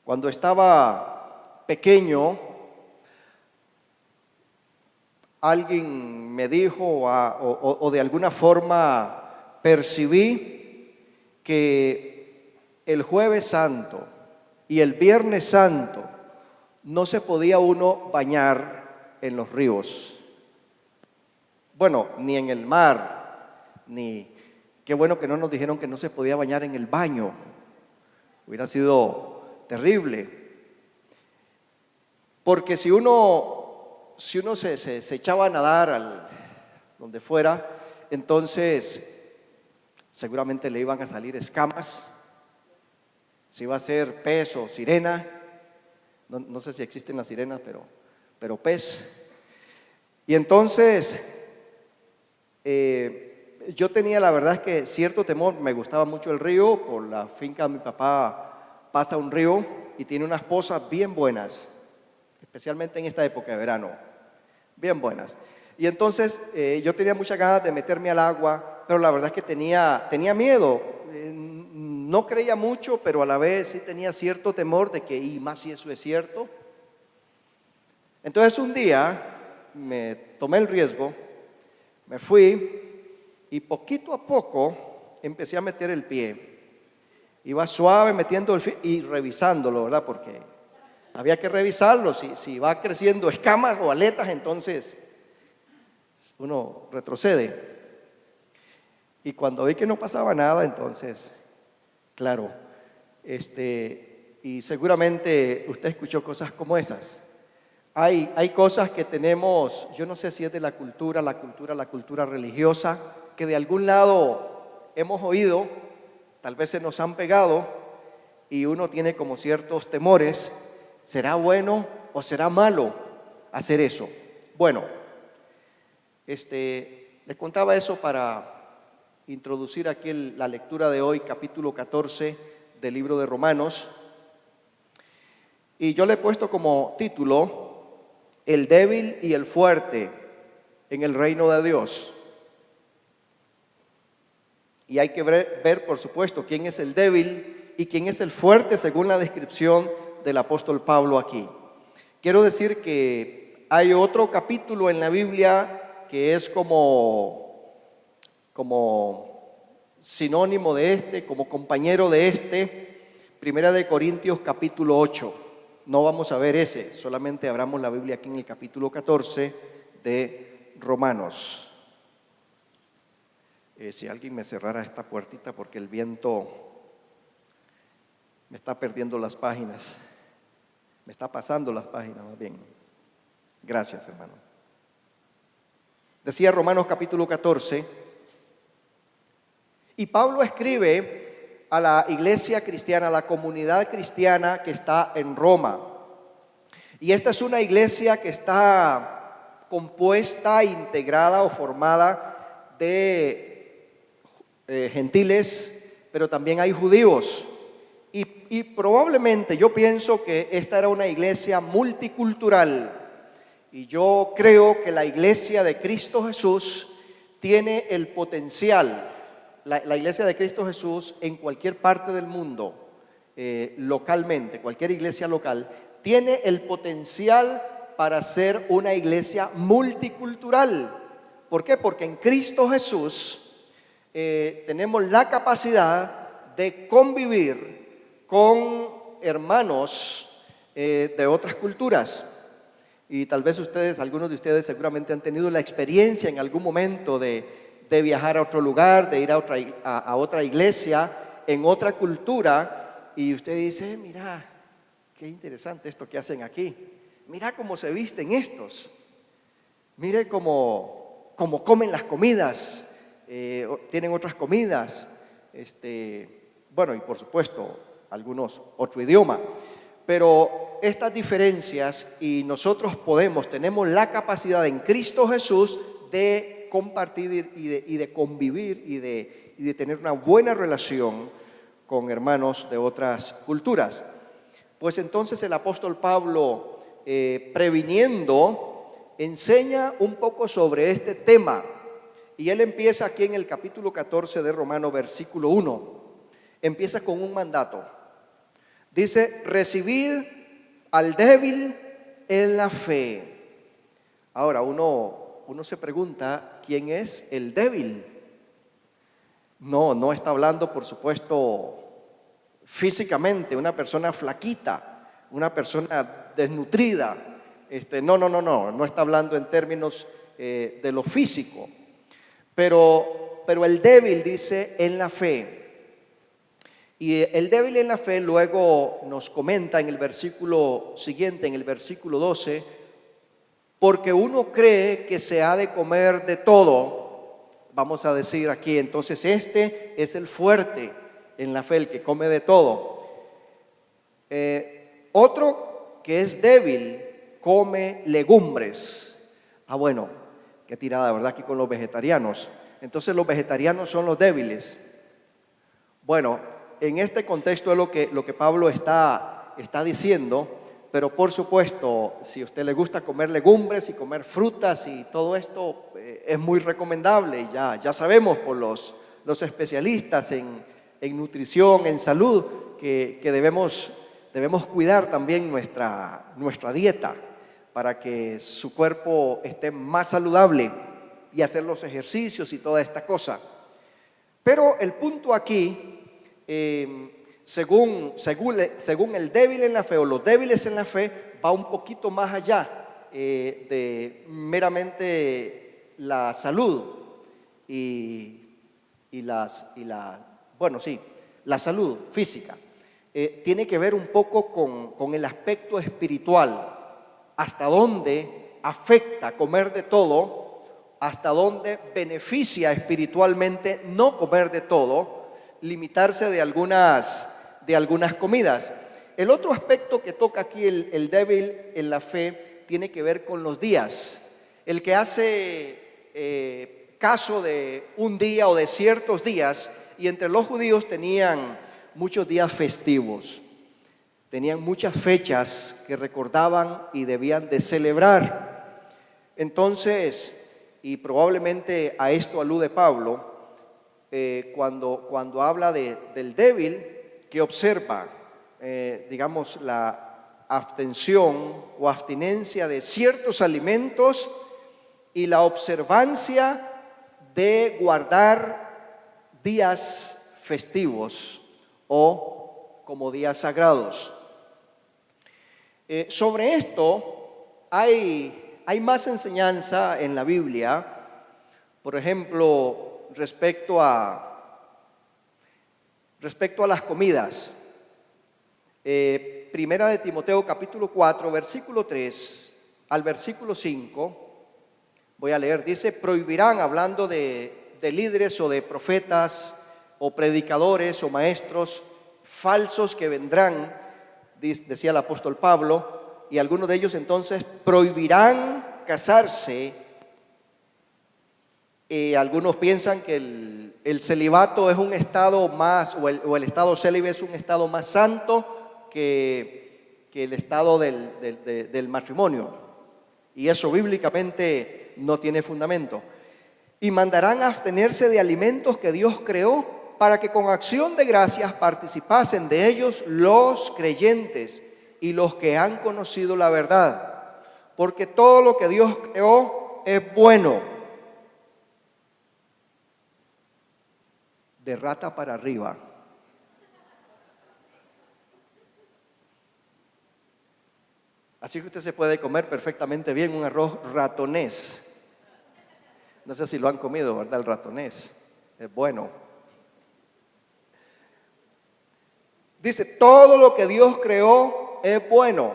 Cuando estaba pequeño, alguien me dijo o de alguna forma percibí que el Jueves Santo y el Viernes Santo no se podía uno bañar en los ríos. Bueno, ni en el mar, ni... Qué bueno que no nos dijeron que no se podía bañar en el baño. Hubiera sido terrible. Porque si uno se echaba a nadar donde fuera, entonces seguramente le iban a salir escamas. Si iba a ser pez o sirena, no sé si existen las sirenas, pero pez. Y entonces yo tenía, la verdad es que cierto temor. Me gustaba mucho el río. Por la finca de mi papá pasa un río y tiene unas pozas bien buenas, especialmente en esta época de verano, bien buenas. Y entonces yo tenía muchas ganas de meterme al agua, pero la verdad es que tenía miedo. No creía mucho, pero a la vez sí tenía cierto temor de que, y más si eso es cierto. Entonces un día me tomé el riesgo, me fui y poquito a poco empecé a meter el pie. Iba suave metiendo el pie y revisándolo, ¿verdad? Porque había que revisarlo. Si va creciendo escamas o aletas, entonces uno retrocede. Y cuando vi que no pasaba nada, entonces, claro, y seguramente usted escuchó cosas como esas. Hay cosas que tenemos, yo no sé si es de la cultura religiosa, que de algún lado hemos oído, tal vez se nos han pegado y uno tiene como ciertos temores. ¿Será bueno o será malo hacer eso? Bueno, les contaba eso para introducir aquí la lectura de hoy, capítulo 14 del libro de Romanos. Y yo le he puesto como título: el débil y el fuerte en el reino de Dios. Y hay que ver, por supuesto, quién es el débil y quién es el fuerte según la descripción del apóstol Pablo aquí. Quiero decir que hay otro capítulo en la Biblia que es como sinónimo de como compañero de Primera de Corintios capítulo 8. No vamos a ver ese, solamente abramos la Biblia aquí en el capítulo 14 de Romanos. Si alguien me cerrara esta puertita porque el viento me está perdiendo las páginas, me está pasando las páginas más bien. Gracias, hermano. Decía Romanos capítulo 14, y Pablo escribe a la iglesia cristiana, a la comunidad cristiana que está en Roma. Y esta es una iglesia que está compuesta, integrada o formada de gentiles, pero también hay judíos. Y probablemente yo pienso que esta era una iglesia multicultural. Y yo creo que la iglesia de Cristo Jesús tiene el potencial, la iglesia de Cristo Jesús en cualquier parte del mundo, localmente, cualquier iglesia local, tiene el potencial para ser una iglesia multicultural. ¿Por qué? Porque en Cristo Jesús tenemos la capacidad de convivir con hermanos de otras culturas. Y tal vez algunos de ustedes seguramente han tenido la experiencia en algún momento de viajar a otro lugar, de ir a otra iglesia, en otra cultura, y usted dice: mira, qué interesante esto que hacen aquí, mira cómo se visten estos, mire cómo comen las comidas, tienen otras comidas, bueno, y por supuesto, algunos otro idioma. Pero estas diferencias, y nosotros tenemos la capacidad en Cristo Jesús de compartir y de convivir y de tener una buena relación con hermanos de otras culturas. Pues entonces el apóstol Pablo, previniendo, enseña un poco sobre este tema. Y él empieza aquí en el capítulo 14 de Romanos, versículo 1. Empieza con un mandato. Dice, recibid al débil en la fe. Ahora, uno se pregunta, ¿quién es el débil? No está hablando, por supuesto, físicamente, una persona flaquita, una persona desnutrida. No está hablando en términos de lo físico. Pero el débil dice en la fe. Y el débil en la fe luego nos comenta en el versículo siguiente, en el versículo 12, porque uno cree que se ha de comer de todo, vamos a decir aquí, entonces este es el fuerte en la fe, el que come de todo. Otro que es débil come legumbres. Bueno, qué tirada, ¿verdad? Aquí con los vegetarianos. Entonces los vegetarianos son los débiles. Bueno, en este contexto es lo que Pablo está diciendo, pero por supuesto, si a usted le gusta comer legumbres y comer frutas y todo esto, es muy recomendable. Ya sabemos por los especialistas en nutrición, en salud, que debemos cuidar también nuestra dieta para que su cuerpo esté más saludable y hacer los ejercicios y toda esta cosa. Pero el punto aquí, según el débil en la fe o los débiles en la fe, va un poquito más allá de meramente la salud la salud física. Tiene que ver un poco con el aspecto espiritual, hasta dónde afecta comer de todo, hasta dónde beneficia espiritualmente no comer de todo, limitarse de algunas comidas. El otro aspecto que toca aquí el débil en la fe tiene que ver con los días. El que hace caso de un día o de ciertos días, y entre los judíos tenían muchos días festivos, tenían muchas fechas que recordaban y debían de celebrar. Entonces, y probablemente a esto alude Pablo, cuando habla del débil, que observa, digamos, la abstención o abstinencia de ciertos alimentos y la observancia de guardar días festivos o como días sagrados. Sobre esto hay más enseñanza en la Biblia, por ejemplo, respecto a las comidas. Primera de Timoteo capítulo 4, versículo 3 al versículo 5, voy a leer, dice, prohibirán, hablando de líderes o de profetas o predicadores o maestros falsos que vendrán, decía el apóstol Pablo, y algunos de ellos entonces prohibirán casarse. Algunos piensan que el celibato es un estado más, o el estado célibe es un estado más santo que el estado del matrimonio. Y eso bíblicamente no tiene fundamento. Y mandarán a abstenerse de alimentos que Dios creó para que con acción de gracias participasen de ellos los creyentes y los que han conocido la verdad. Porque todo lo que Dios creó es bueno. De rata para arriba. Así que usted se puede comer perfectamente bien un arroz ratonés. No sé si lo han comido, ¿verdad? El ratonés es bueno. Dice, todo lo que Dios creó es bueno.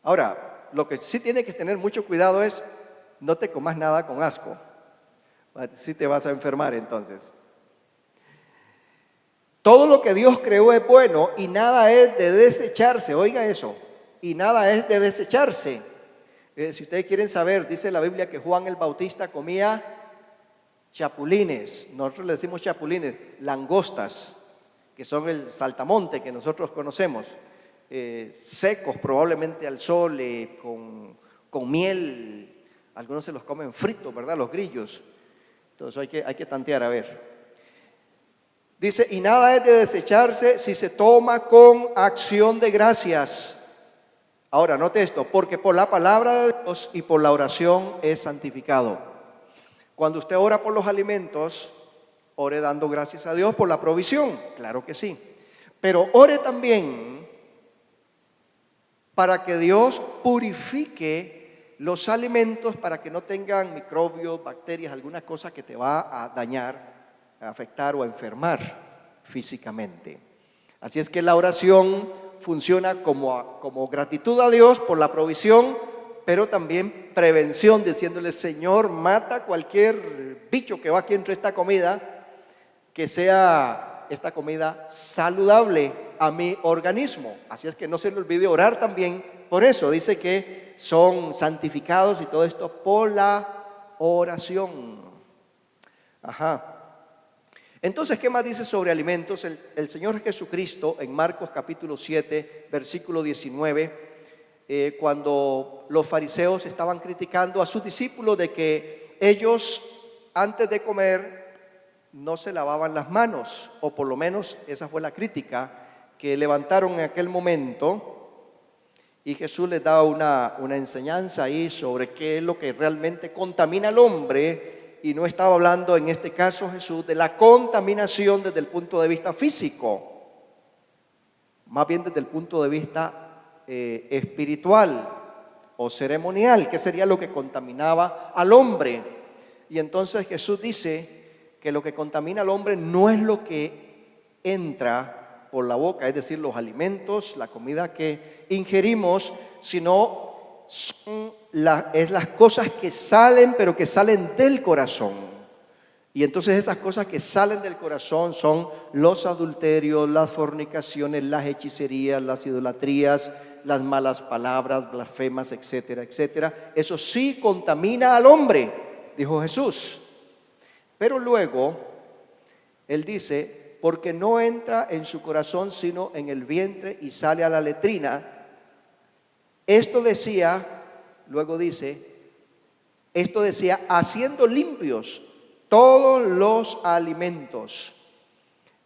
Ahora, lo que sí tiene que tener mucho cuidado es no te comas nada con asco. Si te vas a enfermar entonces. Todo lo que Dios creó es bueno y nada es de desecharse. Oiga eso. Y nada es de desecharse. Si ustedes quieren saber, dice la Biblia que Juan el Bautista comía chapulines. Nosotros le decimos chapulines, langostas, que son el saltamonte que nosotros conocemos. Secos probablemente al sol, con miel. Algunos se los comen fritos, ¿verdad? Los grillos. Entonces hay que tantear a ver. Dice, y nada es de desecharse si se toma con acción de gracias. Ahora, note esto, porque por la palabra de Dios y por la oración es santificado. Cuando usted ora por los alimentos, ore dando gracias a Dios por la provisión, claro que sí. Pero ore también para que Dios purifique los alimentos para que no tengan microbios, bacterias, alguna cosa que te va a dañar, a afectar o a enfermar físicamente. Así es que la oración funciona como gratitud a Dios por la provisión, pero también prevención, diciéndole, Señor, mata cualquier bicho que va aquí entre esta comida, que sea esta comida saludable a mi organismo. Así es que no se le olvide orar también por eso. Dice que son santificados y todo esto por la oración. Ajá. Entonces, ¿qué más dice sobre alimentos? El Señor Jesucristo en Marcos capítulo 7, versículo 19, cuando los fariseos estaban criticando a sus discípulos de que ellos antes de comer no se lavaban las manos, o por lo menos esa fue la crítica que levantaron en aquel momento, y Jesús les daba una enseñanza ahí sobre qué es lo que realmente contamina al hombre. Y no estaba hablando en este caso Jesús de la contaminación desde el punto de vista físico, más bien desde el punto de vista espiritual o ceremonial, que sería lo que contaminaba al hombre. Y entonces Jesús dice que lo que contamina al hombre no es lo que entra por la boca, es decir, los alimentos, la comida que ingerimos, sino son las cosas que salen, pero que salen del corazón. Y entonces esas cosas que salen del corazón son los adulterios, las fornicaciones, las hechicerías, las idolatrías, las malas palabras, blasfemas, etcétera, etcétera. Eso sí contamina al hombre, dijo Jesús. Pero luego Él dice, porque no entra en su corazón sino en el vientre y sale a la letrina. Esto decía, luego dice, esto decía, haciendo limpios todos los alimentos.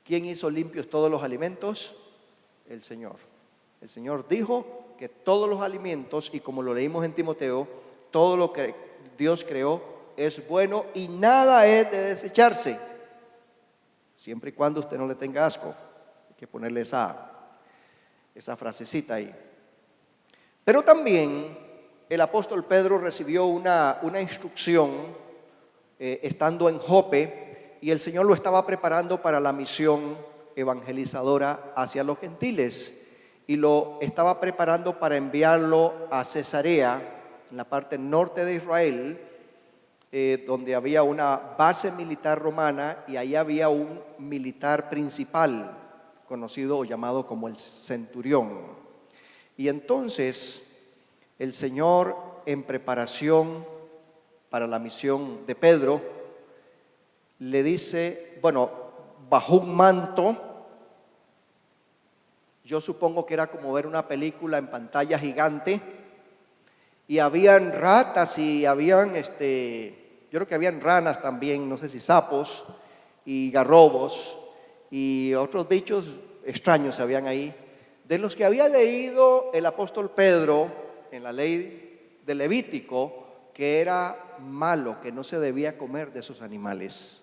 ¿Quién hizo limpios todos los alimentos? El Señor. El Señor dijo que todos los alimentos, y como lo leímos en Timoteo, todo lo que Dios creó es bueno y nada es de desecharse, siempre y cuando usted no le tenga asco. Hay que ponerle esa frasecita ahí. Pero también el apóstol Pedro recibió una instrucción estando en Jope, y el Señor lo estaba preparando para la misión evangelizadora hacia los gentiles, y lo estaba preparando para enviarlo a Cesarea, en la parte norte de Israel, donde había una base militar romana, y ahí había un militar principal, conocido o llamado como el centurión. Y entonces el Señor, en preparación para la misión de Pedro, le dice, bueno, bajo un manto, yo supongo que era como ver una película en pantalla gigante, y habían ratas y habían, yo creo que habían ranas también, no sé si sapos y garrobos y otros bichos extraños habían ahí, de los que había leído el apóstol Pedro en la ley de Levítico, que era malo, que no se debía comer de esos animales.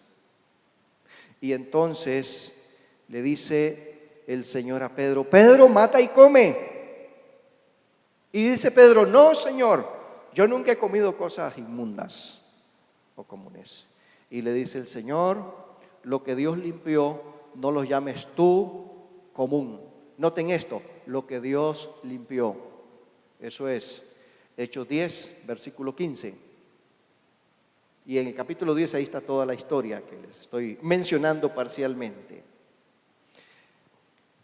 Y entonces le dice el Señor a Pedro, Pedro, mata y come. Y dice Pedro, no, Señor, yo nunca he comido cosas inmundas o comunes. Y le dice el Señor, lo que Dios limpió, no lo llames tú común. Noten esto, lo que Dios limpió. Eso es Hechos 10, versículo 15. Y en el capítulo 10 ahí está toda la historia que les estoy mencionando parcialmente.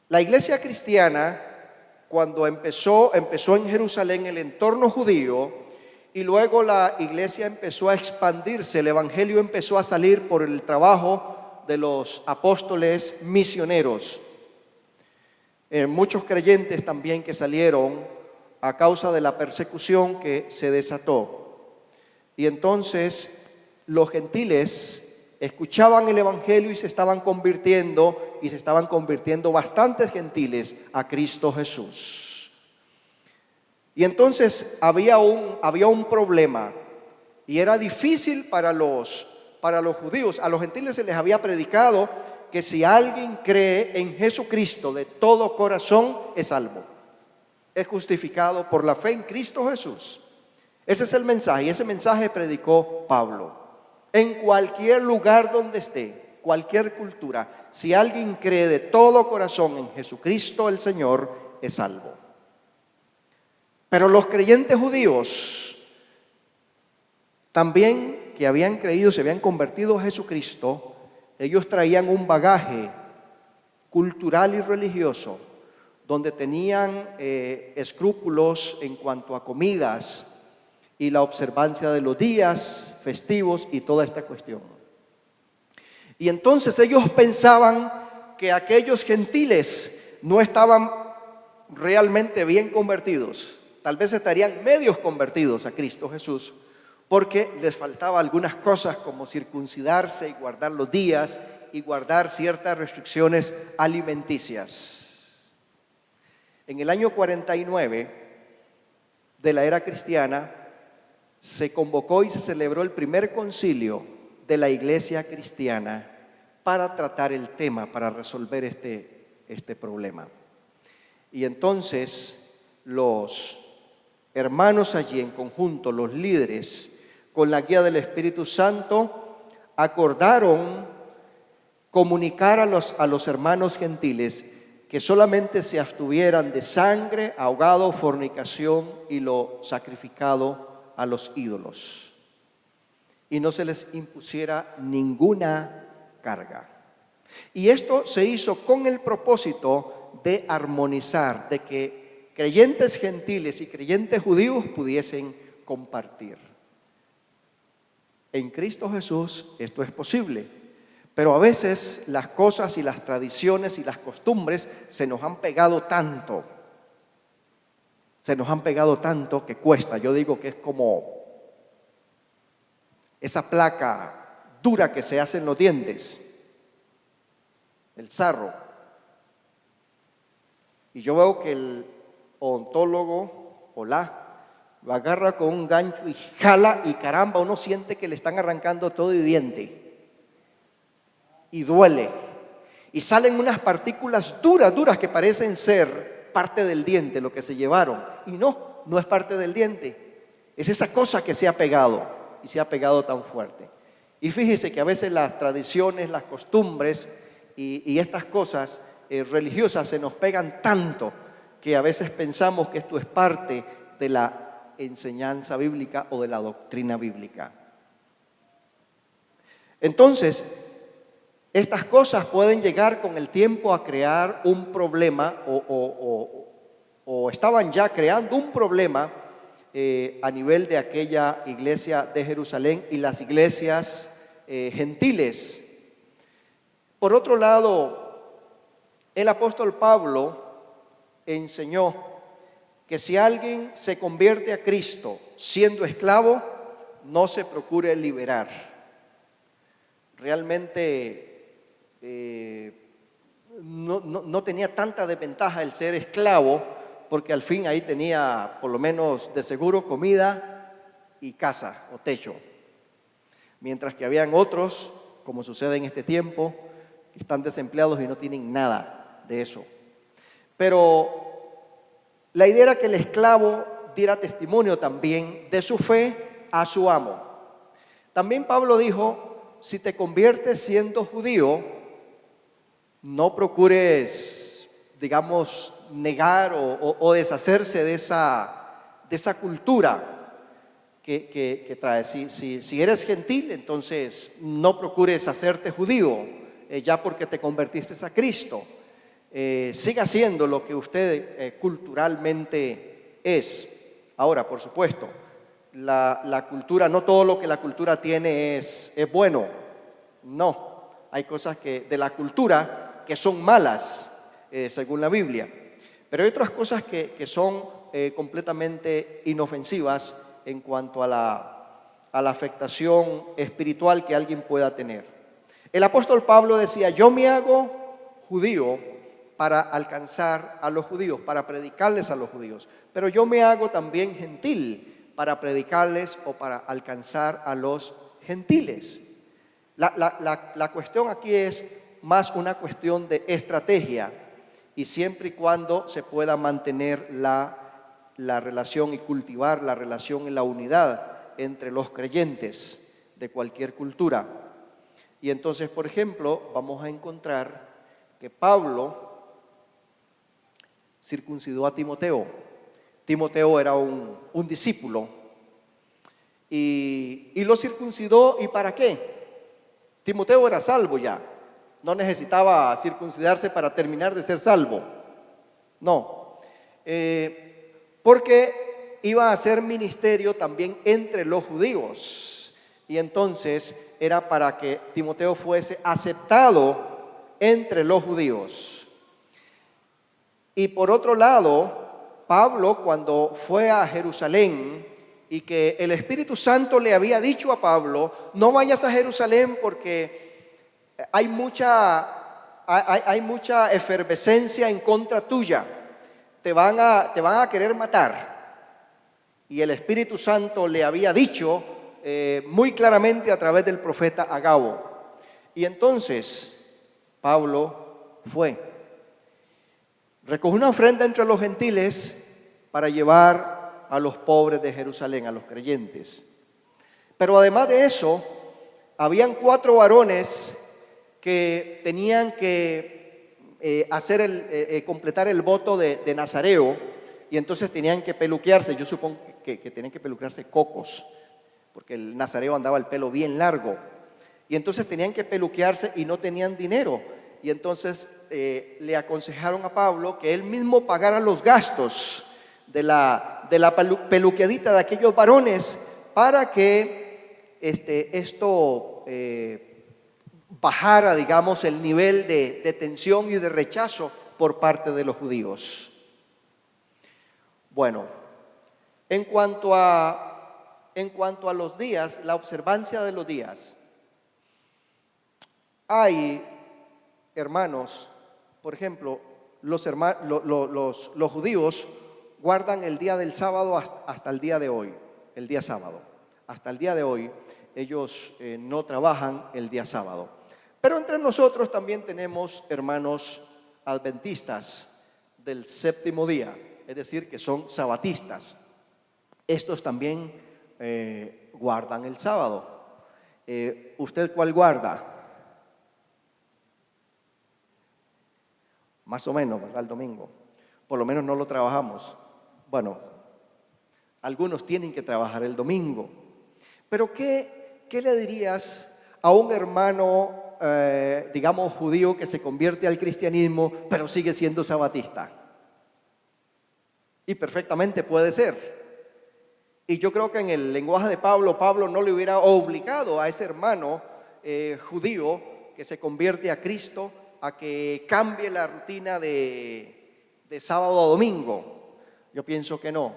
La iglesia cristiana, cuando empezó en Jerusalén, el entorno judío, y luego la iglesia empezó a expandirse, el evangelio empezó a salir por el trabajo de los apóstoles misioneros. Muchos creyentes también que salieron a causa de la persecución que se desató. Y entonces los gentiles escuchaban el evangelio y se estaban convirtiendo bastantes gentiles a Cristo Jesús. Y entonces había un problema, y era difícil para los judíos. A los gentiles se les había predicado que si alguien cree en Jesucristo de todo corazón es salvo, es justificado por la fe en Cristo Jesús. Ese es el mensaje, y ese mensaje predicó Pablo. En cualquier lugar donde esté, cualquier cultura, si alguien cree de todo corazón en Jesucristo el Señor, es salvo. Pero los creyentes judíos también, que habían creído, se habían convertido a Jesucristo, ellos traían un bagaje cultural y religioso, donde tenían escrúpulos en cuanto a comidas y la observancia de los días festivos y toda esta cuestión. Y entonces ellos pensaban que aquellos gentiles no estaban realmente bien convertidos, tal vez estarían medios convertidos a Cristo Jesús, porque les faltaba algunas cosas como circuncidarse y guardar los días y guardar ciertas restricciones alimenticias. En el año 49 de la era cristiana se convocó y se celebró el primer concilio de la iglesia cristiana para tratar el tema, para resolver este problema. Y entonces los hermanos allí en conjunto, los líderes, con la guía del Espíritu Santo, acordaron comunicar a los hermanos gentiles que solamente se abstuvieran de sangre, ahogado, fornicación y lo sacrificado a los ídolos, y no se les impusiera ninguna carga. Y esto se hizo con el propósito de armonizar, de que creyentes gentiles y creyentes judíos pudiesen compartir. En Cristo Jesús esto es posible, pero a veces las cosas y las tradiciones y las costumbres se nos han pegado tanto que cuesta. Yo digo que es como esa placa dura que se hace en los dientes, el sarro. Y yo veo que el odontólogo lo agarra con un gancho y jala, y caramba, uno siente que le están arrancando todo el diente y duele, y salen unas partículas duras que parecen ser parte del diente, lo que se llevaron, y no es parte del diente, es esa cosa que se ha pegado, y se ha pegado tan fuerte. Y fíjese que a veces las tradiciones, las costumbres y estas cosas religiosas se nos pegan tanto que a veces pensamos que esto es parte de la enseñanza bíblica o de la doctrina bíblica. Entonces, estas cosas pueden llegar con el tiempo a crear un problema o estaban ya creando un problema a nivel de aquella iglesia de Jerusalén y las iglesias gentiles. Por otro lado, el apóstol Pablo enseñó que si alguien se convierte a Cristo siendo esclavo, no se procure liberar. Realmente no tenía tanta desventaja el ser esclavo, porque al fin ahí tenía por lo menos de seguro comida y casa o techo. Mientras que habían otros, como sucede en este tiempo, que están desempleados y no tienen nada de eso. Pero la idea era que el esclavo diera testimonio también de su fe a su amo. También Pablo dijo, si te conviertes siendo judío, no procures, digamos, negar o deshacerse de esa cultura que trae. Si eres gentil, entonces no procures hacerte judío ya porque te convertiste a Cristo. Siga siendo lo que usted culturalmente es. Ahora, por supuesto, la cultura, no todo lo que la cultura tiene es bueno. No, hay cosas de la cultura que son malas, según la Biblia. Pero hay otras cosas que son completamente inofensivas en cuanto a la afectación espiritual que alguien pueda tener. El apóstol Pablo decía, yo me hago judío para alcanzar a los judíos, para predicarles a los judíos, pero yo me hago también gentil para predicarles o para alcanzar a los gentiles. La cuestión aquí es más una cuestión de estrategia y siempre y cuando se pueda mantener la relación y cultivar la relación y la unidad entre los creyentes de cualquier cultura. Y entonces, por ejemplo, vamos a encontrar que Pablo circuncidó a Timoteo. Timoteo era un discípulo y lo circuncidó. ¿Y para qué? Timoteo era salvo ya, no necesitaba circuncidarse para terminar de ser salvo, no, porque iba a hacer ministerio también entre los judíos, y entonces era para que Timoteo fuese aceptado entre los judíos. Y por otro lado, Pablo, cuando fue a Jerusalén, y que el Espíritu Santo le había dicho a Pablo, no vayas a Jerusalén porque hay mucha efervescencia en contra tuya, te van a querer matar. Y el Espíritu Santo le había dicho muy claramente a través del profeta Agabo. Y entonces Pablo fue, recogió una ofrenda entre los gentiles para llevar a los pobres de Jerusalén, a los creyentes. Pero además de eso, habían 4 varones que tenían que completar el voto de Nazareo, y entonces tenían que peluquearse. Yo supongo que tenían que peluquearse cocos, porque el nazareo andaba el pelo bien largo, y entonces tenían que peluquearse y no tenían dinero. Y entonces le aconsejaron a Pablo que él mismo pagara los gastos de la peluqueadita de aquellos varones, para que esto bajara, digamos, el nivel de tensión y de rechazo por parte de los judíos. Bueno, en cuanto a los días, la observancia de los días, hay, hermanos, por ejemplo, los judíos guardan el día del sábado hasta el día de hoy, el día sábado. Hasta el día de hoy ellos no trabajan el día sábado. Pero entre nosotros también tenemos hermanos adventistas del séptimo día, es decir, que son sabatistas. Estos también guardan el sábado. ¿Usted cuál guarda? Más o menos, ¿verdad? El domingo. Por lo menos no lo trabajamos. Bueno, algunos tienen que trabajar el domingo. Pero ¿qué le dirías a un hermano, digamos, judío que se convierte al cristianismo, pero sigue siendo sabatista? Y perfectamente puede ser. Y yo creo que en el lenguaje de Pablo no le hubiera obligado a ese hermano judío que se convierte a Cristo a que cambie la rutina de sábado a domingo. Yo pienso que no.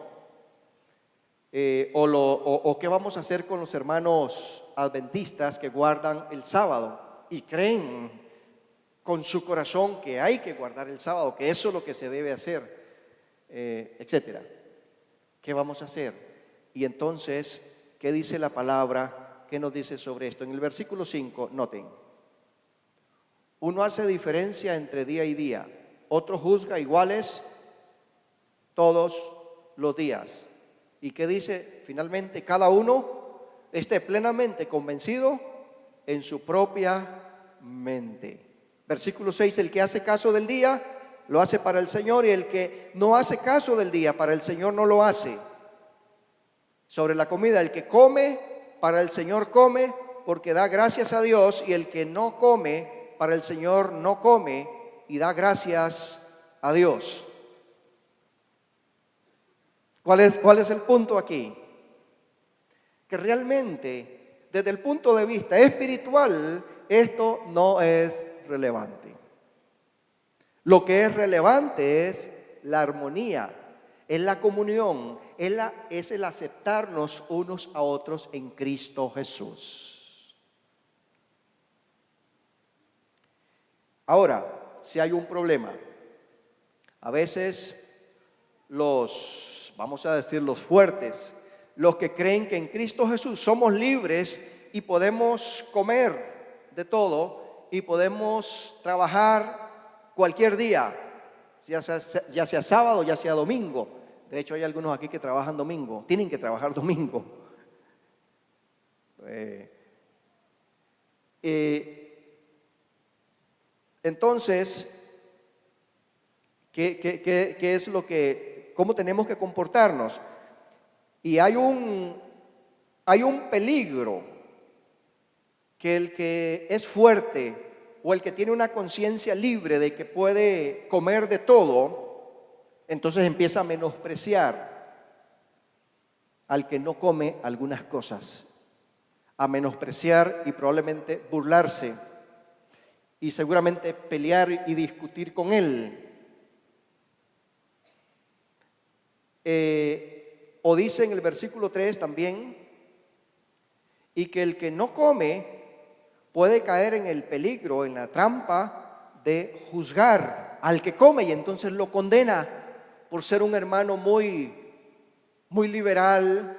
O qué vamos a hacer con los hermanos adventistas que guardan el sábado y creen con su corazón que hay que guardar el sábado, que eso es lo que se debe hacer, etcétera. ¿Qué vamos a hacer? Y entonces, ¿qué dice la palabra? ¿Qué nos dice sobre esto? En el versículo 5, noten. Uno hace diferencia entre día y día, otro juzga iguales todos los días. ¿Y qué dice? Finalmente, cada uno esté plenamente convencido en su propia mente. Versículo 6, el que hace caso del día, lo hace para el Señor, y el que no hace caso del día, para el Señor no lo hace. Sobre la comida, el que come, para el Señor come, porque da gracias a Dios, y el que no come, para el Señor no come, y da gracias a Dios. ¿Cuál es el punto aquí? Que realmente, desde el punto de vista espiritual, esto no es relevante. Lo que es relevante es la armonía, es la comunión, es el aceptarnos unos a otros en Cristo Jesús. Ahora, si hay un problema, a veces vamos a decir los fuertes, los que creen que en Cristo Jesús somos libres y podemos comer de todo y podemos trabajar cualquier día, ya sea sábado, ya sea domingo. De hecho, hay algunos aquí que trabajan domingo, tienen que trabajar domingo. Entonces, ¿qué es cómo tenemos que comportarnos? Y hay un peligro que el que es fuerte o el que tiene una conciencia libre de que puede comer de todo, entonces empieza a menospreciar al que no come algunas cosas, a menospreciar y probablemente burlarse y seguramente pelear y discutir con él. O dice en el versículo 3 también, y que el que no come puede caer en el peligro, en la trampa de juzgar al que come y entonces lo condena por ser un hermano muy liberal,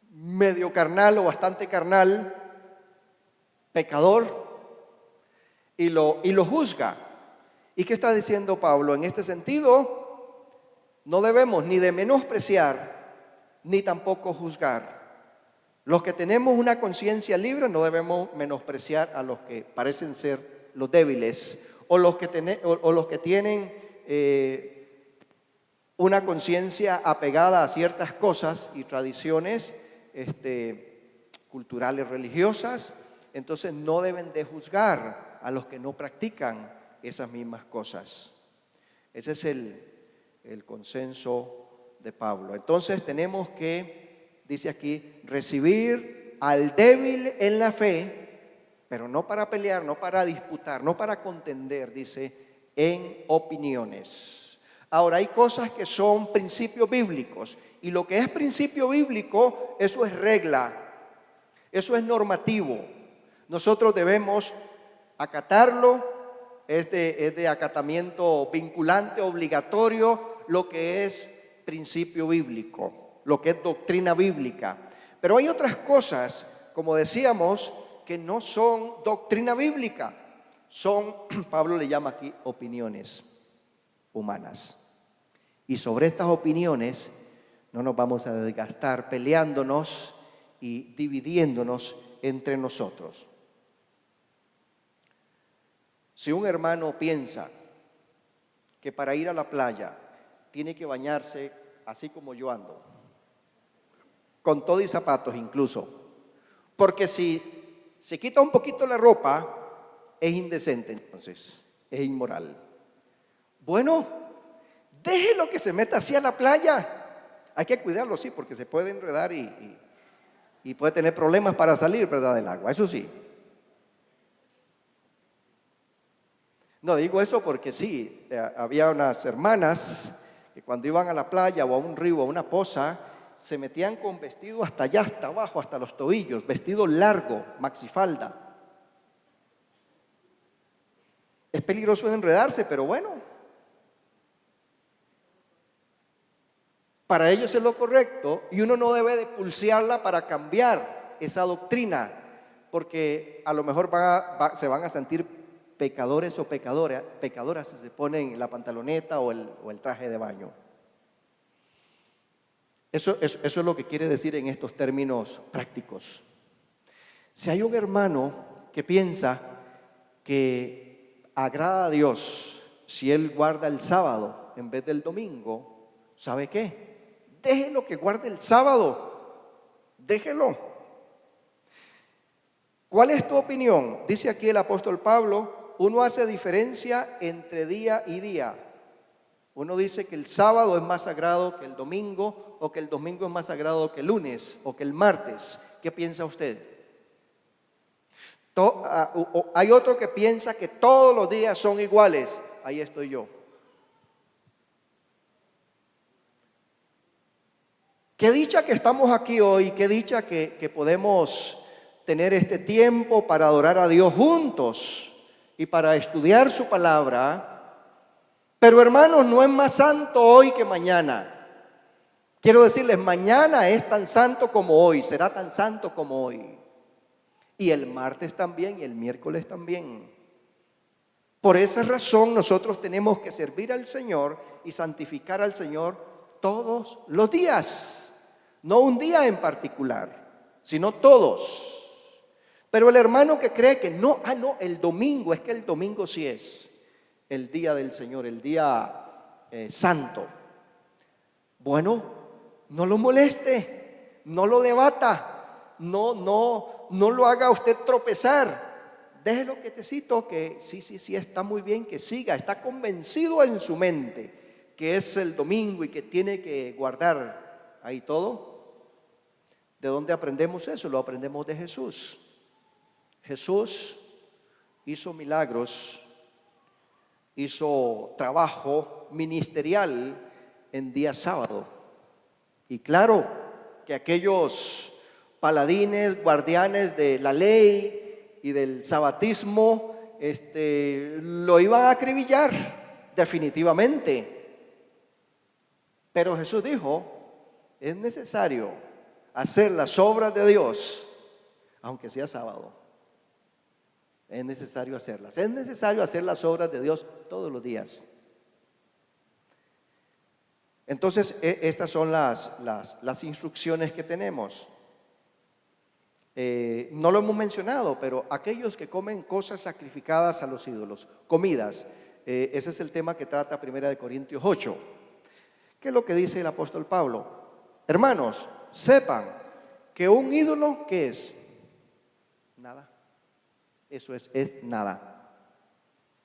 medio carnal o bastante carnal, pecador, y lo juzga. ¿Y qué está diciendo Pablo? En este sentido, no debemos ni de menospreciar, ni tampoco juzgar. Los que tenemos una conciencia libre no debemos menospreciar a los que parecen ser los débiles, o los que tienen una conciencia apegada a ciertas cosas y tradiciones culturales, religiosas. Entonces no deben de juzgar a los que no practican esas mismas cosas. Ese es el consenso de Pablo. Entonces tenemos que, dice aquí, recibir al débil en la fe, pero no para pelear, no para disputar, no para contender, dice, en opiniones. Ahora, hay cosas que son principios bíblicos, y lo que es principio bíblico, eso es regla, eso es normativo. Nosotros debemos acatarlo, es de acatamiento vinculante, obligatorio, lo que es principio bíblico, lo que es doctrina bíblica. Pero hay otras cosas, como decíamos, que no son doctrina bíblica, son, Pablo le llama aquí, opiniones humanas. Y sobre estas opiniones no nos vamos a desgastar peleándonos y dividiéndonos entre nosotros. Si un hermano piensa que para ir a la playa tiene que bañarse así como yo ando, con todo y zapatos incluso, porque si se quita un poquito la ropa, es indecente, entonces, es inmoral. Bueno, déjelo que se meta así a la playa. Hay que cuidarlo, sí, porque se puede enredar y puede tener problemas para salir, ¿verdad?, del agua, eso sí. No digo eso porque sí, había unas hermanas que cuando iban a la playa o a un río o a una poza, se metían con vestido hasta allá, hasta abajo, hasta los tobillos, vestido largo, maxifalda. Es peligroso enredarse, pero bueno, para ellos es lo correcto y uno no debe de pulsearla para cambiar esa doctrina, porque a lo mejor se van a sentir pecadores o pecadoras si se ponen la pantaloneta o el traje de baño. Eso es lo que quiere decir en estos términos prácticos. Si hay un hermano que piensa que agrada a Dios si él guarda el sábado en vez del domingo, ¿sabe qué? Déjelo que guarde el sábado, déjelo. ¿Cuál es tu opinión? Dice aquí el apóstol Pablo, uno hace diferencia entre día y día. Uno dice que el sábado es más sagrado que el domingo, o que el domingo es más sagrado que el lunes, o que el martes. ¿Qué piensa usted? Hay otro que piensa que todos los días son iguales. Ahí estoy yo. Qué dicha que estamos aquí hoy, qué dicha que podemos tener este tiempo para adorar a Dios juntos y para estudiar su palabra. Pero hermanos, no es más santo hoy que mañana. Quiero decirles, mañana es tan santo como hoy, será tan santo como hoy. Y el martes también y el miércoles también. Por esa razón nosotros tenemos que servir al Señor y santificar al Señor todos los días. No un día en particular, sino todos. Pero el hermano que cree que no, el domingo, es que el domingo sí es el día del Señor, el día santo. Bueno, no lo moleste, no lo debata, no lo haga usted tropezar. Déjelo quietecito, que sí, está muy bien que siga, está convencido en su mente que es el domingo y que tiene que guardar ahí todo. ¿De dónde aprendemos eso? Lo aprendemos de Jesús. Jesús hizo milagros, hizo trabajo ministerial en día sábado. Y claro que aquellos paladines, guardianes de la ley y del sabatismo, lo iban a acribillar definitivamente. Pero Jesús dijo, es necesario hacer las obras de Dios, aunque sea sábado. Es necesario hacerlas. Es necesario hacer las obras de Dios todos los días. Entonces, estas son las instrucciones que tenemos. No lo hemos mencionado, pero aquellos que comen cosas sacrificadas a los ídolos, comidas, ese es el tema que trata 1 Corintios 8. ¿Qué es lo que dice el apóstol Pablo? Hermanos, sepan que un ídolo, ¿qué es? Nada. Eso es nada.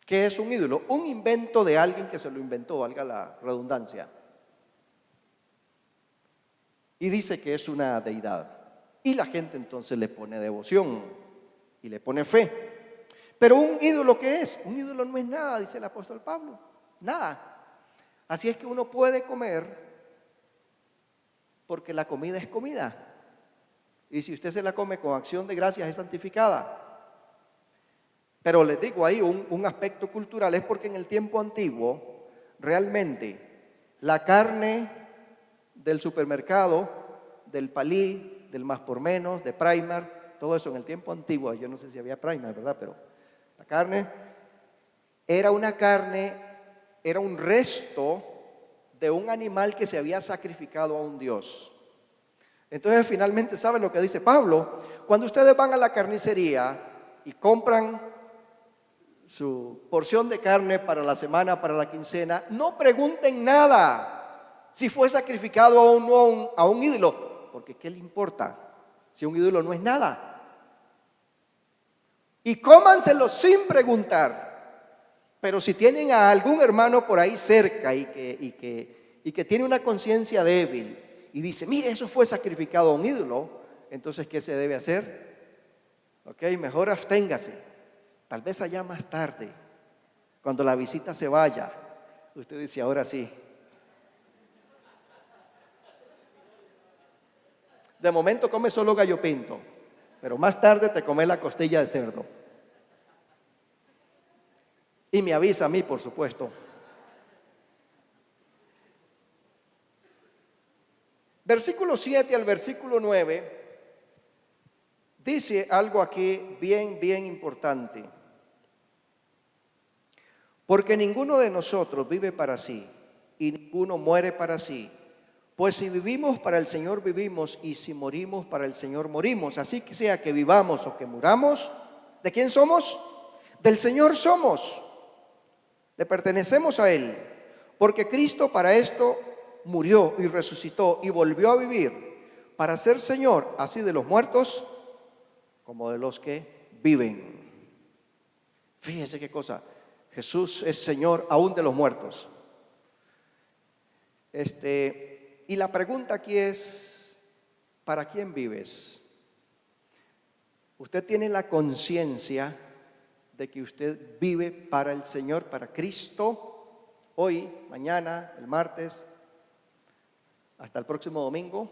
¿Qué es un ídolo? Un invento de alguien que se lo inventó, valga la redundancia. Y dice que es una deidad. Y la gente entonces le pone devoción y le pone fe. Pero un ídolo, ¿qué es? Un ídolo no es nada, dice el apóstol Pablo. Nada. Así es que uno puede comer porque la comida es comida. Y si usted se la come con acción de gracias es santificada. Pero les digo ahí un aspecto cultural, es porque en el tiempo antiguo realmente la carne del supermercado, del Palí, del Más por Menos, de Primark, todo eso en el tiempo antiguo, yo no sé si había Primark, ¿verdad? Pero la carne era un resto de un animal que se había sacrificado a un dios. Entonces finalmente, ¿saben lo que dice Pablo? Cuando ustedes van a la carnicería y compran su porción de carne para la semana, para la quincena, no pregunten nada si fue sacrificado o no a un ídolo, porque ¿qué le importa si un ídolo no es nada? Y cómanselo sin preguntar. Pero si tienen a algún hermano por ahí cerca y que tiene una conciencia débil y dice, mire, eso fue sacrificado a un ídolo, entonces ¿qué se debe hacer? Ok, mejor absténgase. Tal vez allá más tarde, cuando la visita se vaya, usted dice, ahora sí. De momento come solo gallo pinto, pero más tarde te comes la costilla de cerdo. Y me avisa a mí, por supuesto. Versículo 7 al versículo 9 dice algo aquí bien importante. Porque ninguno de nosotros vive para sí y ninguno muere para sí. Pues si vivimos, para el Señor vivimos, y si morimos, para el Señor morimos. Así que sea que vivamos o que muramos, ¿de quién somos? Del Señor somos. Le pertenecemos a Él. Porque Cristo para esto murió y resucitó y volvió a vivir, para ser Señor así de los muertos como de los que viven. Fíjense qué cosa. Jesús es Señor aún de los muertos. Y la pregunta aquí es, ¿para quién vives? Usted tiene la conciencia de que usted vive para el Señor, para Cristo, hoy, mañana, el martes, hasta el próximo domingo.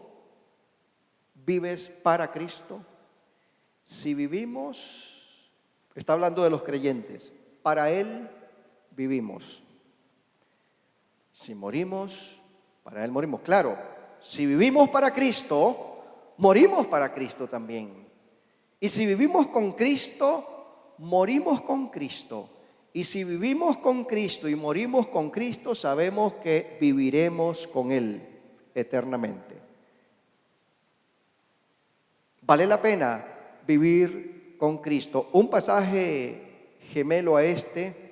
¿Vives para Cristo? Si vivimos, está hablando de los creyentes, para Él vivimos. Si morimos, para Él morimos. Claro, si vivimos para Cristo, morimos para Cristo también. Y si vivimos con Cristo, morimos con Cristo. Y si vivimos con Cristo y morimos con Cristo, sabemos que viviremos con Él eternamente. Vale la pena vivir con Cristo. Un pasaje gemelo a este,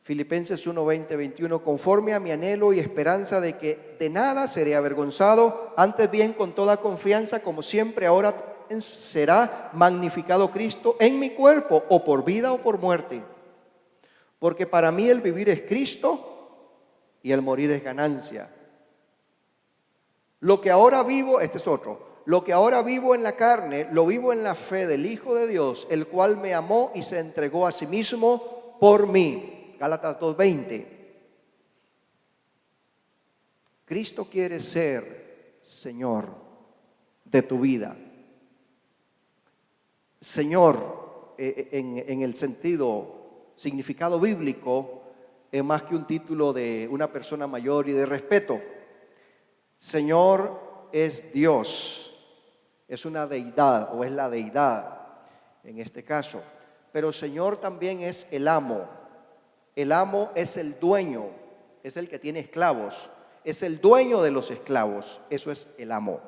Filipenses 1, 20, 21, conforme a mi anhelo y esperanza de que de nada seré avergonzado, antes bien con toda confianza, como siempre ahora será magnificado Cristo en mi cuerpo, o por vida o por muerte. Porque para mí el vivir es Cristo y el morir es ganancia. Lo que ahora vivo, este es otro, lo que ahora vivo en la carne, lo vivo en la fe del Hijo de Dios, el cual me amó y se entregó a sí mismo por mí. Gálatas 2:20. Cristo quiere ser Señor de tu vida. Señor, en el significado bíblico, es más que un título de una persona mayor y de respeto. Señor es Dios, es una deidad o es la deidad en este caso. Pero Señor también es el amo. El amo es el dueño, es el que tiene esclavos, es el dueño de los esclavos, eso es el amo.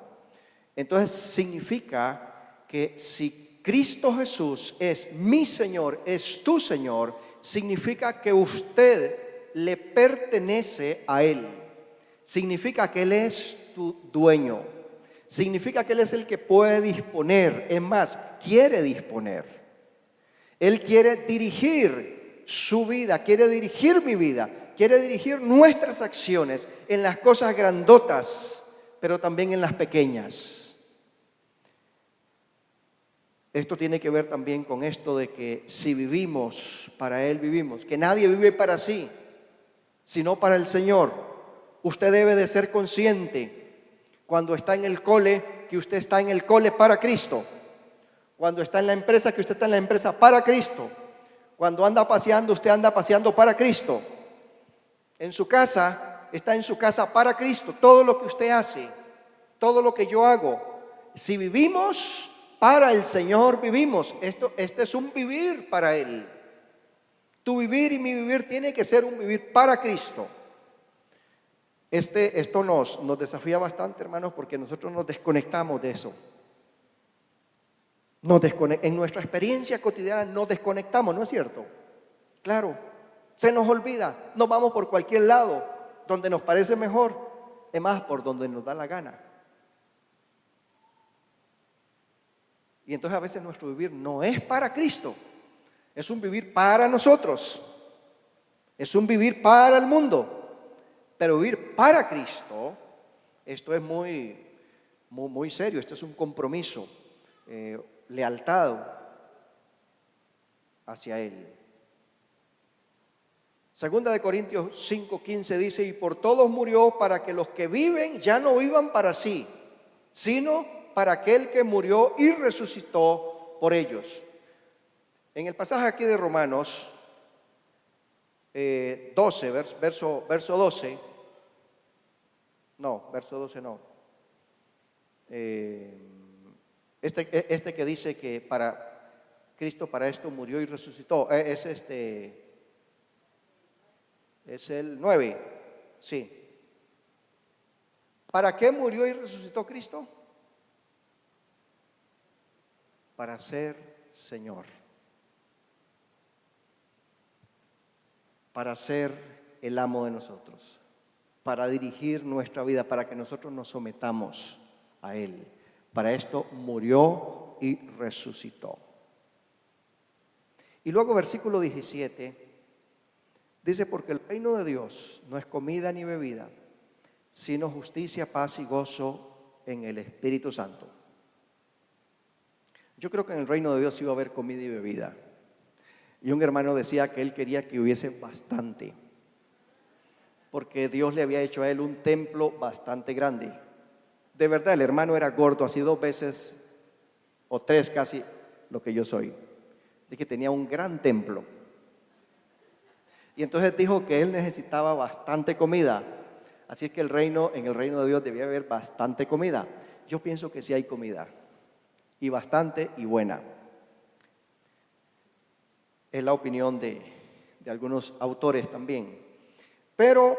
Entonces significa que si Cristo Jesús es mi Señor, es tu Señor, significa que usted le pertenece a Él. Significa que Él es tu dueño. Significa que Él es el que puede disponer. Es más, quiere disponer. Él quiere dirigir su vida, quiere dirigir mi vida, quiere dirigir nuestras acciones en las cosas grandotas, pero también en las pequeñas. Esto tiene que ver también con esto de que si vivimos, para Él vivimos, que nadie vive para sí, sino para el Señor. Usted debe de ser consciente cuando está en el cole, que usted está en el cole para Cristo. Cuando está en la empresa, que usted está en la empresa para Cristo. Cuando anda paseando, usted anda paseando para Cristo. En su casa, está en su casa para Cristo. Todo lo que usted hace, todo lo que yo hago, si vivimos para el Señor, vivimos. Este es un vivir para Él. Tu vivir y mi vivir tiene que ser un vivir para Cristo. Esto nos desafía bastante, hermanos, porque nosotros nos desconectamos de eso. En nuestra experiencia cotidiana nos desconectamos, ¿no es cierto? Claro, se nos olvida, nos vamos por cualquier lado, donde nos parece mejor, es más, por donde nos da la gana. Y entonces a veces nuestro vivir no es para Cristo, es un vivir para nosotros, es un vivir para el mundo. Pero vivir para Cristo, esto es muy, muy, muy serio, esto es un compromiso, lealtad hacia Él. Segunda de Corintios 5:15 dice, y por todos murió para que los que viven ya no vivan para sí, sino para aquel que murió y resucitó por ellos. En el pasaje aquí de Romanos 12, verso 12, no, verso 12 no. Este que dice que para Cristo para esto murió y resucitó, es el 9, sí. ¿Para qué murió y resucitó Cristo? Para ser Señor. Para ser el amo de nosotros, para dirigir nuestra vida, para que nosotros nos sometamos a Él. Para esto murió y resucitó. Y luego versículo 17 dice, porque el reino de Dios no es comida ni bebida, sino justicia, paz y gozo en el Espíritu Santo. Yo creo que en el reino de Dios iba a haber comida y bebida. Y un hermano decía que él quería que hubiese bastante, porque Dios le había hecho a él un templo bastante grande. De verdad, el hermano era gordo, así 2 veces o 3 casi lo que yo soy. Así que tenía un gran templo. Y entonces dijo que él necesitaba bastante comida. Así que en el reino de Dios debía haber bastante comida. Yo pienso que sí hay comida. Y bastante y buena. Es la opinión de algunos autores también. Pero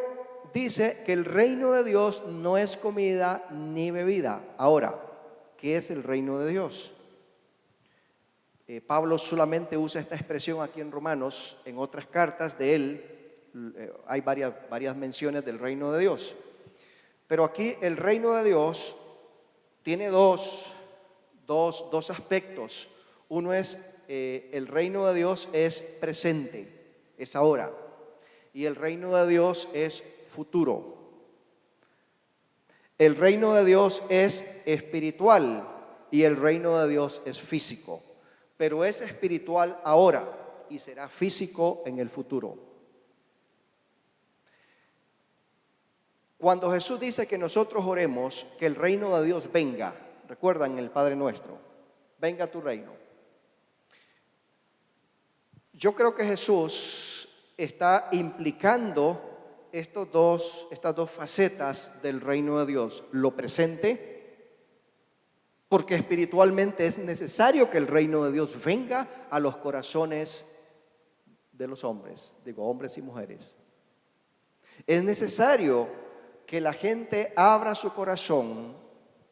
dice que el reino de Dios no es comida ni bebida. Ahora, ¿qué es el reino de Dios? Pablo solamente usa esta expresión aquí en Romanos. En otras cartas de él hay varias menciones del reino de Dios. Pero aquí el reino de Dios tiene dos aspectos. Uno es, el reino de Dios es presente, es ahora. Y el reino de Dios es futuro. El reino de Dios es espiritual y el reino de Dios es físico. Pero es espiritual ahora y será físico en el futuro. Cuando Jesús dice que nosotros oremos que el reino de Dios venga, recuerdan el Padre Nuestro, venga tu reino. Yo creo que Jesús está implicando estas dos facetas del reino de Dios. Lo presente, porque espiritualmente es necesario que el reino de Dios venga a los corazones de los hombres, digo hombres y mujeres. Es necesario que la gente abra su corazón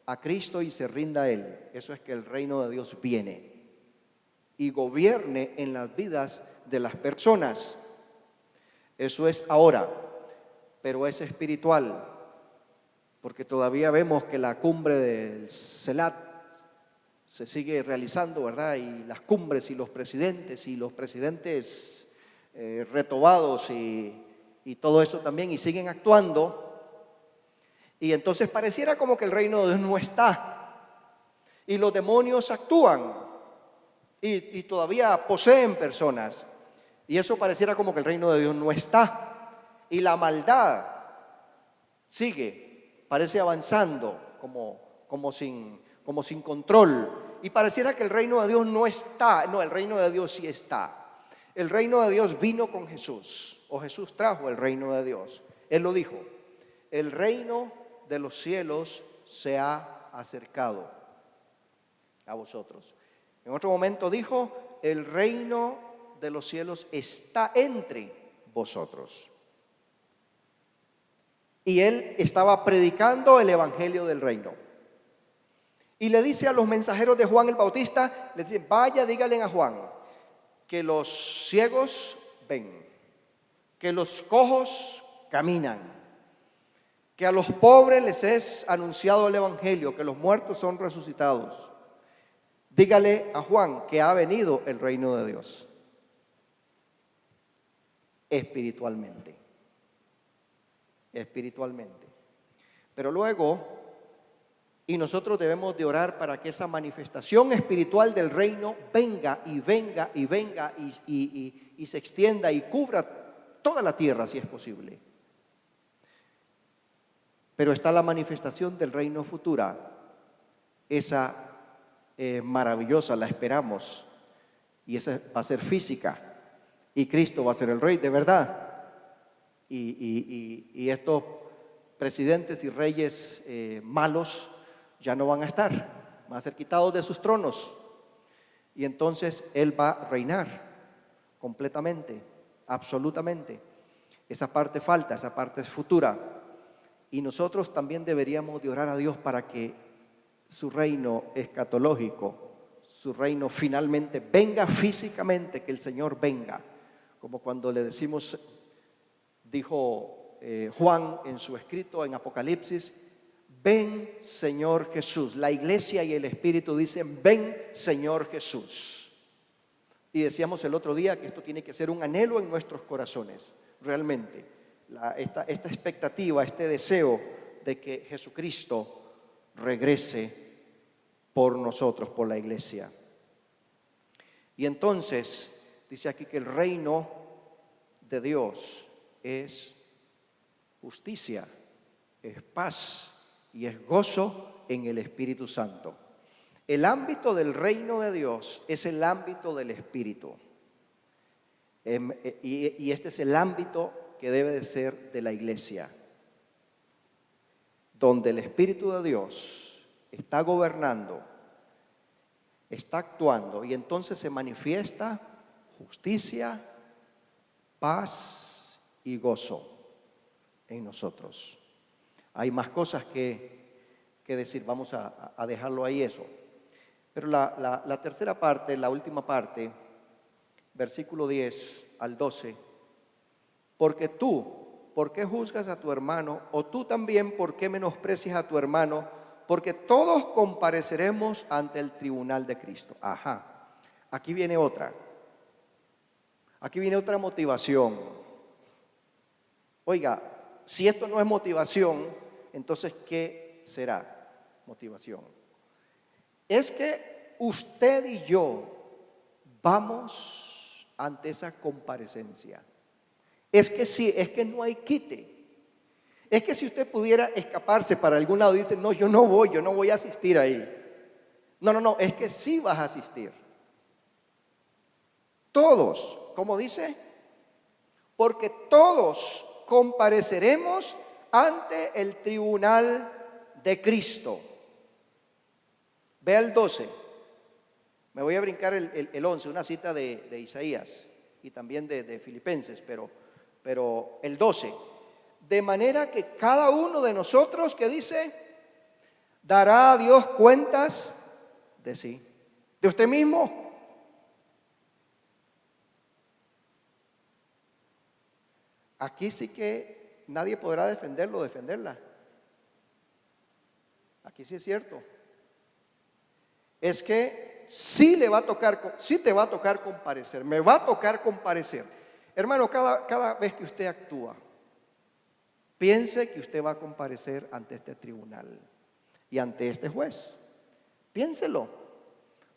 a Cristo y se rinda a Él. Eso es que el reino de Dios viene y gobierne en las vidas de las personas. Eso es ahora, pero es espiritual, porque todavía vemos que la cumbre del Selat se sigue realizando, ¿verdad? Y las cumbres y los presidentes retobados y todo eso también, y siguen actuando. Y entonces pareciera como que el reino de Dios no está. Y los demonios actúan y todavía poseen personas. Y eso pareciera como que el reino de Dios no está. Y la maldad sigue, parece avanzando como sin control. Y pareciera que el reino de Dios no está. No, el reino de Dios sí está. El reino de Dios vino con Jesús, o Jesús trajo el reino de Dios. Él lo dijo: el reino de los cielos se ha acercado a vosotros. En otro momento dijo: el reino de los cielos está entre vosotros. Y él estaba predicando el evangelio del reino. Y le dice a los mensajeros de Juan el Bautista, le dice: vaya, díganle a Juan que los ciegos ven, que los cojos caminan, que a los pobres les es anunciado el evangelio, que los muertos son resucitados. Dígale a Juan que ha venido el reino de Dios espiritualmente. Pero luego, y nosotros debemos de orar para que esa manifestación espiritual del reino venga y venga y venga y se extienda y cubra toda la tierra si es posible. Pero está la manifestación del reino futura. Esa maravillosa, la esperamos, y esa va a ser física, y Cristo va a ser el rey de verdad, y estos presidentes y reyes malos ya no van a estar, van a ser quitados de sus tronos, y entonces Él va a reinar completamente, absolutamente. Esa parte falta, esa parte es futura, y nosotros también deberíamos de orar a Dios para que su reino escatológico, su reino finalmente venga físicamente, que el Señor venga, como cuando le decimos, dijo Juan en su escrito en Apocalipsis: ven Señor Jesús. La iglesia y el Espíritu dicen: ven Señor Jesús. Y decíamos el otro día que esto tiene que ser un anhelo en nuestros corazones, realmente, esta expectativa, este deseo de que Jesucristo regrese por nosotros, por la iglesia. Y entonces dice aquí que el reino de Dios es justicia, es paz y es gozo en el Espíritu Santo. El ámbito del reino de Dios es el ámbito del Espíritu. Y este es el ámbito que debe de ser de la iglesia, donde el Espíritu de Dios está gobernando, está actuando, y entonces se manifiesta justicia, paz y gozo en nosotros. Hay más cosas que decir, vamos a dejarlo ahí eso. Pero la tercera parte, la última parte, versículo 10 al 12, porque tú, ¿por qué juzgas a tu hermano? O tú también, ¿por qué menosprecias a tu hermano? Porque todos compareceremos ante el tribunal de Cristo. Ajá, aquí viene otra. Aquí viene otra motivación. Oiga, si esto no es motivación, entonces ¿qué será motivación? Es que usted y yo vamos ante esa comparecencia. Es que sí, es que no hay quite. Es que si usted pudiera escaparse para algún lado y dice, no, yo no voy a asistir ahí. No, es que sí vas a asistir. Todos, ¿cómo dice? Porque todos compareceremos ante el tribunal de Cristo. Vea el 12. Me voy a brincar el 11, una cita de Isaías y también de Filipenses, pero el 12. De manera que cada uno de nosotros, que dice, dará a Dios cuentas de sí, de usted mismo. Aquí sí que nadie podrá defenderlo o defenderla. Aquí sí es cierto. Es que sí le va a tocar, sí te va a tocar comparecer, me va a tocar comparecer. Hermano, cada vez que usted actúa, piense que usted va a comparecer ante este tribunal y ante este juez. Piénselo,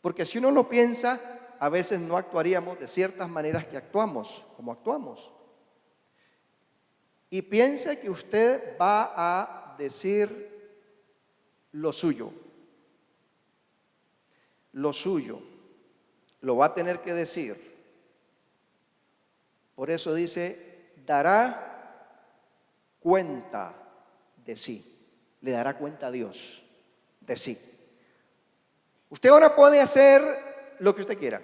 porque si uno lo piensa, a veces no actuaríamos de ciertas maneras que actuamos, como actuamos. Y piense que usted va a decir lo suyo. Lo suyo lo va a tener que decir. Por eso dice, dará cuenta de sí. Le dará cuenta a Dios de sí. Usted ahora puede hacer lo que usted quiera.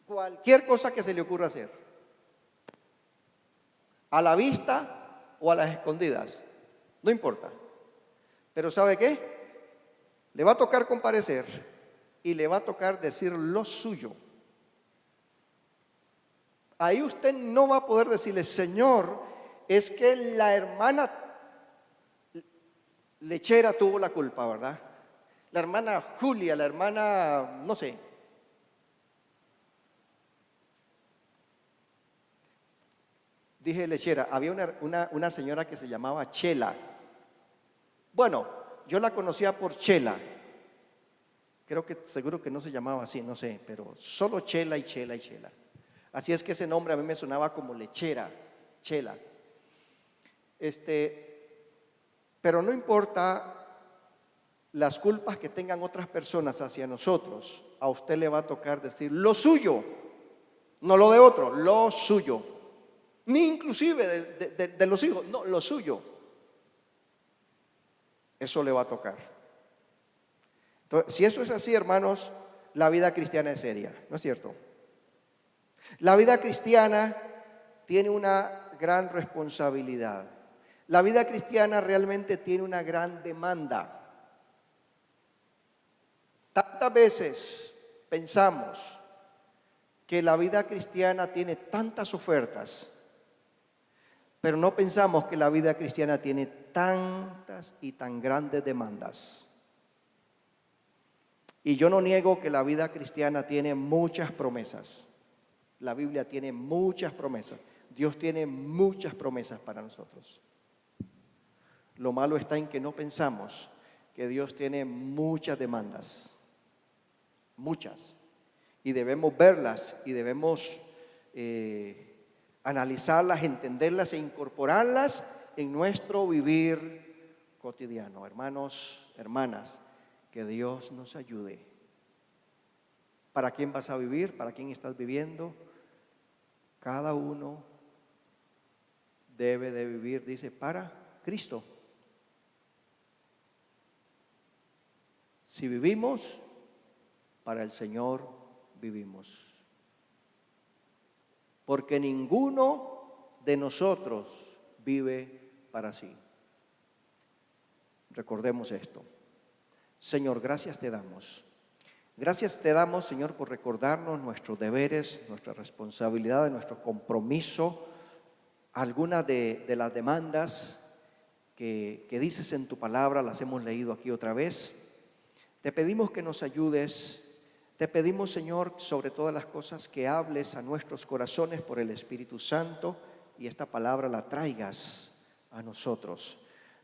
Cualquier cosa que se le ocurra hacer. A la vista o a las escondidas. No importa. Pero ¿sabe qué? Le va a tocar comparecer y le va a tocar decir lo suyo. Ahí usted no va a poder decirle, Señor, es que la hermana lechera tuvo la culpa, ¿verdad? La hermana Julia, la hermana, no sé. Dije lechera, había una señora que se llamaba Chela. Bueno, yo la conocía por Chela. Creo que seguro que no se llamaba así, no sé, pero solo Chela y Chela y Chela. Así es que ese nombre a mí me sonaba como lechera, Chela. Pero no importa las culpas que tengan otras personas hacia nosotros, a usted le va a tocar decir lo suyo, no lo de otro, lo suyo. Ni inclusive de los hijos, no, lo suyo. Eso le va a tocar. Entonces, si eso es así, hermanos, la vida cristiana es seria, ¿no es cierto? La vida cristiana tiene una gran responsabilidad. La vida cristiana realmente tiene una gran demanda. Tantas veces pensamos que la vida cristiana tiene tantas ofertas, pero no pensamos que la vida cristiana tiene tantas y tan grandes demandas. Y yo no niego que la vida cristiana tiene muchas promesas. La Biblia tiene muchas promesas. Dios tiene muchas promesas para nosotros. Lo malo está en que no pensamos que Dios tiene muchas demandas. Muchas. Y debemos verlas y debemos analizarlas, entenderlas e incorporarlas en nuestro vivir cotidiano. Hermanos, hermanas, Que Dios nos ayude. ¿Para quién vas a vivir? ¿Para quién estás viviendo? Cada uno debe de vivir, dice, para Cristo. Si vivimos, para el Señor vivimos. Porque ninguno de nosotros vive para sí. Recordemos esto. Señor, gracias te damos. Gracias te damos, Señor, por recordarnos nuestros deberes, nuestra responsabilidad, nuestro compromiso, algunas de las demandas que dices en tu palabra, las hemos leído aquí otra vez. Te pedimos que nos ayudes. Te pedimos, Señor, sobre todas las cosas, que hables a nuestros corazones por el Espíritu Santo y esta palabra la traigas a nosotros,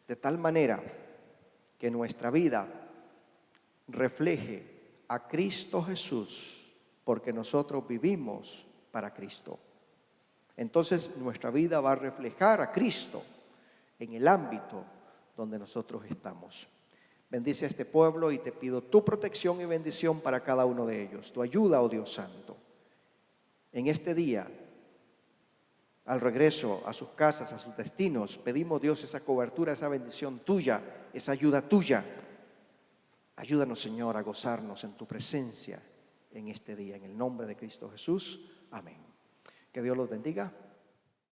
de tal manera que nuestra vida refleje a Cristo Jesús, porque nosotros vivimos para Cristo. Entonces nuestra vida va a reflejar a Cristo en el ámbito donde nosotros estamos. Bendice a este pueblo y te pido tu protección y bendición para cada uno de ellos, tu ayuda, oh Dios Santo. En este día, al regreso a sus casas, a sus destinos, pedimos, Dios, esa cobertura, esa bendición tuya, esa ayuda tuya. Ayúdanos, Señor, a gozarnos en tu presencia en este día. En el nombre de Cristo Jesús. Amén. Que Dios los bendiga.